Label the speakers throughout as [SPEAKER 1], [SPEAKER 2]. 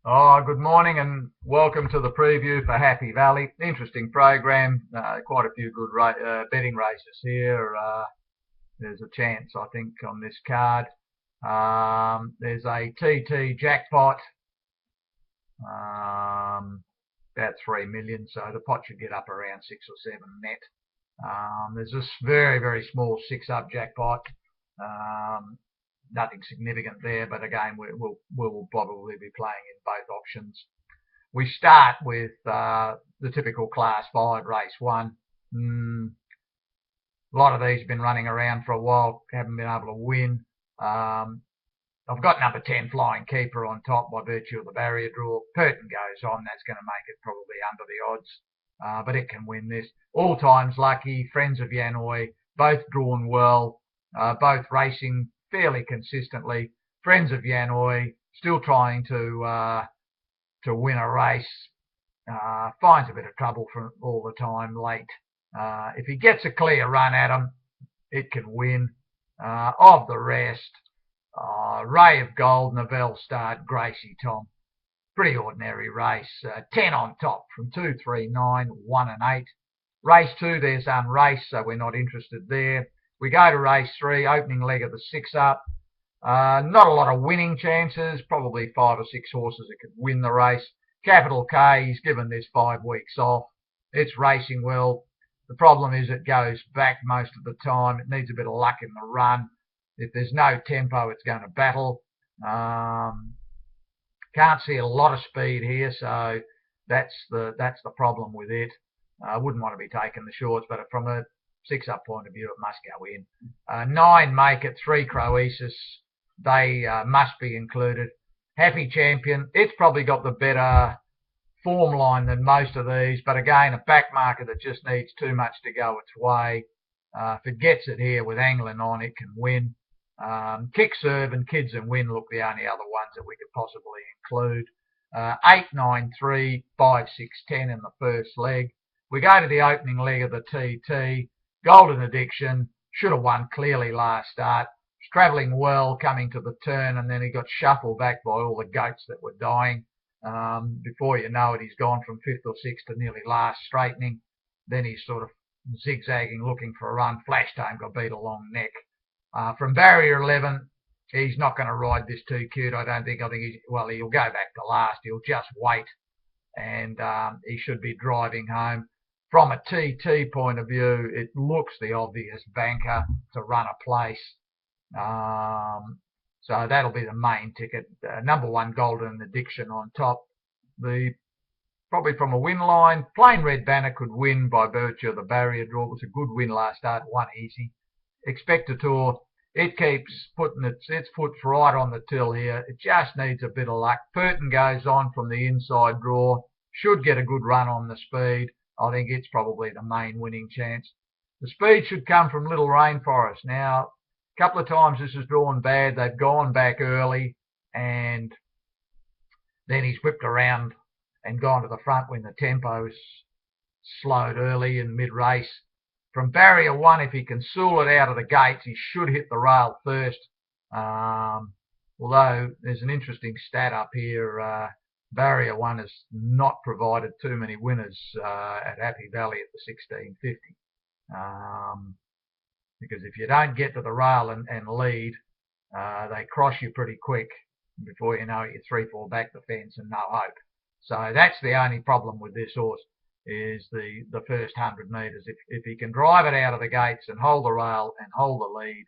[SPEAKER 1] Oh, good morning and welcome to the preview for Happy Valley. Interesting program. Quite a few good betting races here. There's a chance, I think, on this card. There's a TT jackpot, about 3 million, so the pot should get up around 6 or 7 net. There's this very, very small 6-up jackpot. Um, Nothing significant there, but again, we'll probably be playing in both options. We start with the typical Class 5 race 1. A lot of these have been running around for a while, haven't been able to win. I've got number 10 Flying Keeper on top by virtue of the barrier draw. Purton goes on, that's going to make it probably under the odds, but it can win this. All Times Lucky, Friends of Yanoi, both drawn well, both racing fairly consistently. Friends of Yanoi still trying to win a race, finds a bit of trouble for all the time late. If he gets a clear run at him, it can win. Of the rest, Ray of Gold, Novell Start, Gracie Tom. Pretty ordinary race. 10 on top from 2, 3, 9, 1 and 8. Race 2, there's unraced, so we're not interested there. We go to race 3, opening leg of the 6-up. Not a lot of winning chances, probably 5 or 6 horses that could win the race. Capital K, he's given this 5 weeks off. It's racing well. The problem is it goes back most of the time. It needs a bit of luck in the run. If there's no tempo, it's going to battle. Can't see a lot of speed here, so that's the problem with it. I wouldn't want to be taking the shorts, but from a 6-up point of view, it must go in. 9 Make It, 3 Croesus, they must be included. Happy Champion, it's probably got the better form line than most of these, but again, a back marker that just needs too much to go its way. If it gets it here with Anglin on, it can win. Kick Serve and Kids and Win look the only other ones that we could possibly include. 8, 9, 3, 5, 6, 10 in the first leg. We go to the opening leg of the TT. Golden Addiction should have won clearly last start. Was travelling well coming to the turn, and then he got shuffled back by all the goats that were dying. Before you know it, he's gone from 5th or 6th to nearly last straightening. Then he's sort of zigzagging, looking for a run. Flashed home, got beat a long neck. From barrier 11, he's not going to ride this too cute, I don't think. I think he'll go back to last. He'll just wait, and he should be driving home. From a TT point of view, it looks the obvious banker to run a place. So that'll be the main ticket. Number 1, Golden Addiction on top. Probably from a win line, Plain Red Banner could win by virtue of the barrier draw. It was a good win last start, 1 easy. Expectator, it keeps putting its foot right on the till here. It just needs a bit of luck. Purton goes on from the inside draw. Should get a good run on the speed. I think it's probably the main winning chance. The speed should come from Little Rainforest. Now, a couple of times this has drawn bad. They've gone back early, and then he's whipped around and gone to the front when the tempo's slowed early in mid-race. From barrier 1, if he can sool it out of the gates, he should hit the rail first. Although there's an interesting stat up here. Barrier 1 has not provided too many winners at Happy Valley at the 1650. Because if you don't get to the rail and lead, they cross you pretty quick. Before you know it, you're 3-4 back the fence and no hope. So that's the only problem with this horse, is the first 100 metres. If he can drive it out of the gates and hold the rail and hold the lead,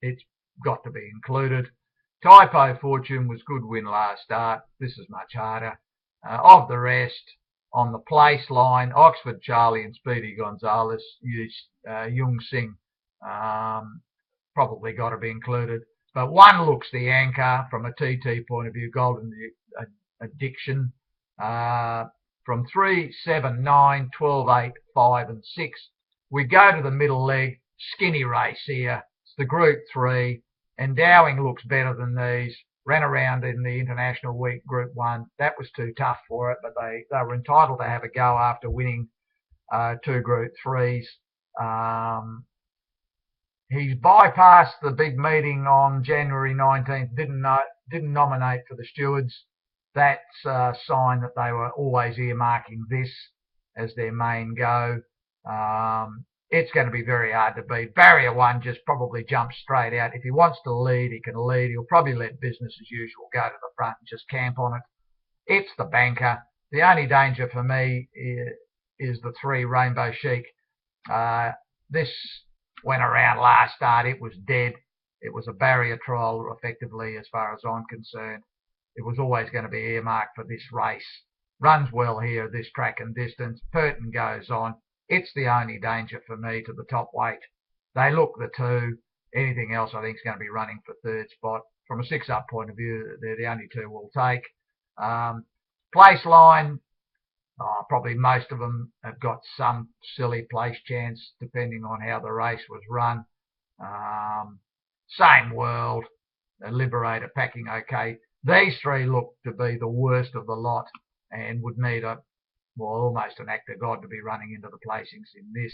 [SPEAKER 1] it's got to be included. Typo Fortune was good win last start. This is much harder. Of the rest, on the place line, Oxford Charlie and Speedy Gonzalez, Jung Sing, probably got to be included. But 1 looks the anchor from a TT point of view, Golden Addiction. From 3, 7, 9, 12, 8, 5 and 6. We go to the middle leg, skinny race here. It's the Group 3. Endowing looks better than these. Ran around in the International Week Group 1. That was too tough for it, but they were entitled to have a go after winning 2 Group 3s. He's bypassed the big meeting on January 19th, didn't nominate for the stewards. that's a sign that they were always earmarking this as their main go. It's going to be very hard to beat. Barrier 1 just probably jumps straight out. If he wants to lead, he can lead. He'll probably let business as usual go to the front and just camp on it. It's the banker. The only danger for me is the 3 Rainbow Chic. This went around last start. It was dead. It was a barrier trial, effectively, as far as I'm concerned. It was always going to be earmarked for this race. Runs well here, this track and distance. Purton goes on. It's the only danger for me to the top weight. They look the 2. Anything else I think is going to be running for 3rd spot. From a 6-up point of view, they're the only 2 we'll take. Place line, probably most of them have got some silly place chance depending on how the race was run. Same World, Liberator packing okay. These 3 look to be the worst of the lot and would need almost an act of God to be running into the placings in this.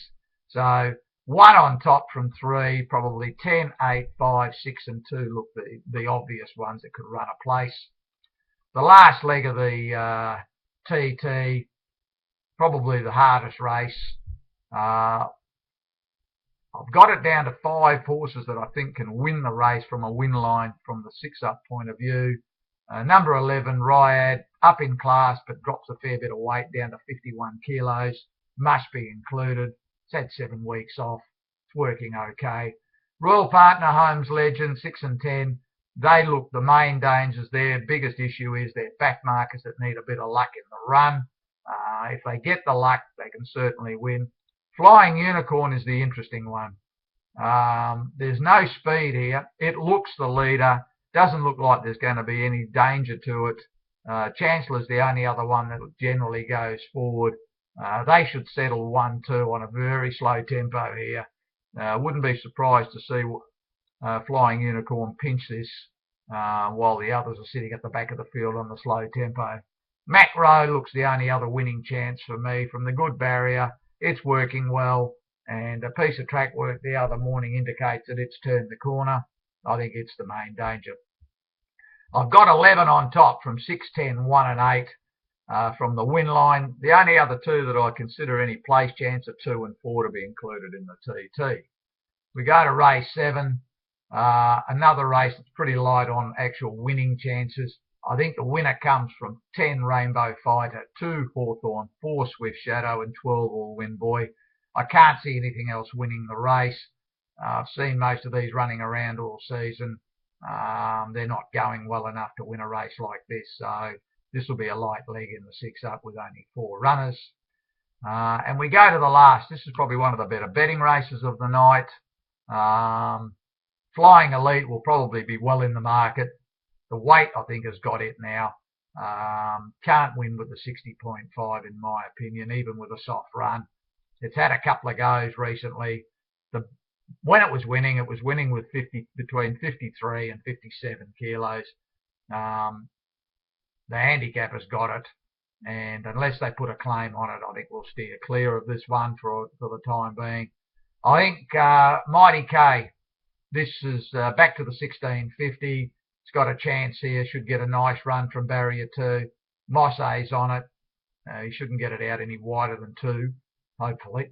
[SPEAKER 1] So 1 on top from 3, probably 10, 8, 5, 6 and 2 look the obvious ones that could run a place. The last leg of the TT, probably the hardest race. I've got it down to 5 horses that I think can win the race from a win line from the 6-up point of view. Number 11, Ryad, up in class but drops a fair bit of weight down to 51 kilos. Must be included. It's had 7 weeks off. It's working okay. Royal Partner, Holmes Legend, 6 and 10. They look the main dangers. Their biggest issue is their back markers that need a bit of luck in the run. If they get the luck, they can certainly win. Flying Unicorn is the interesting one. There's no speed here. It looks the leader. Doesn't look like there's going to be any danger to it. Chancellor's the only other one that generally goes forward. They should settle 1-2 on a very slow tempo here. Wouldn't be surprised to see Flying Unicorn pinch this while the others are sitting at the back of the field on the slow tempo. Mac Rowe looks the only other winning chance for me from the good barrier. It's working well, and a piece of track work the other morning indicates that it's turned the corner. I think it's the main danger. I've got 11 on top from 6, 10, 1 and 8 from the win line. The only other 2 that I consider any place chance are 2 and 4 to be included in the TT. We go to race 7, another race that's pretty light on actual winning chances. I think the winner comes from 10 Rainbow Fighter, 2 Hawthorn, 4 Swift Shadow and 12 All Win Boy. I can't see anything else winning the race. I've seen most of these running around all season. They're not going well enough to win a race like this, so this will be a light leg in the 6-up with only 4 runners. And we go to the last. This is probably one of the better betting races of the night. Flying Elite will probably be well in the market. The weight, I think, has got it now. Can't win with the 60.5 in my opinion, even with a soft run. It's had a couple of goes recently. When it was winning with between 53 and 57 kilos. The handicapper's got it, and unless they put a claim on it, I think we'll steer clear of this one for the time being. I think Mighty K, this is back to the 1650. It's got a chance here, should get a nice run from barrier 2. Mossay's on it. He shouldn't get it out any wider than 2, hopefully.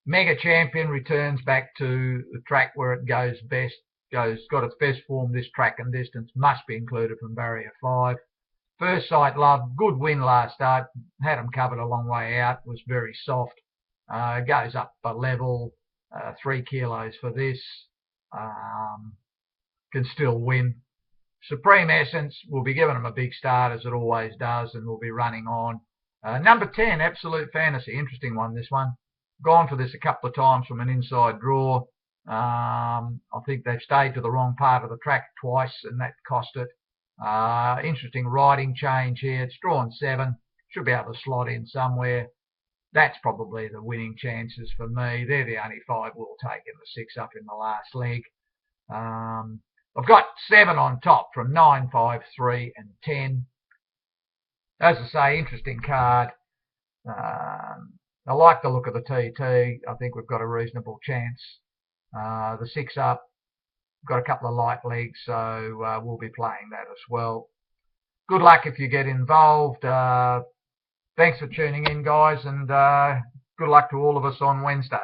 [SPEAKER 1] Mega Champion returns back to the track where it goes best. Got its best form this track and distance. Must be included from barrier 5. First Sight Love, good win last start. Had him covered a long way out. Was very soft. Goes up a level. 3 kilos for this. Can still win. Supreme Essence will be giving him a big start as it always does, and will be running on. Number 10, Absolute Fantasy. Interesting one, this one. Gone for this a couple of times from an inside draw. I think they've stayed to the wrong part of the track twice, and that cost it. Interesting riding change here. It's drawn 7. Should be able to slot in somewhere. That's probably the winning chances for me. They're the only 5 we'll take in the 6-up in the last leg. I've got 7 on top from 9, 5, 3 and 10. As I say, interesting card. I like the look of the TT. I think we've got a reasonable chance. The 6-up, got a couple of light leagues, so we'll be playing that as well. Good luck if you get involved. Thanks for tuning in, guys, and good luck to all of us on Wednesday.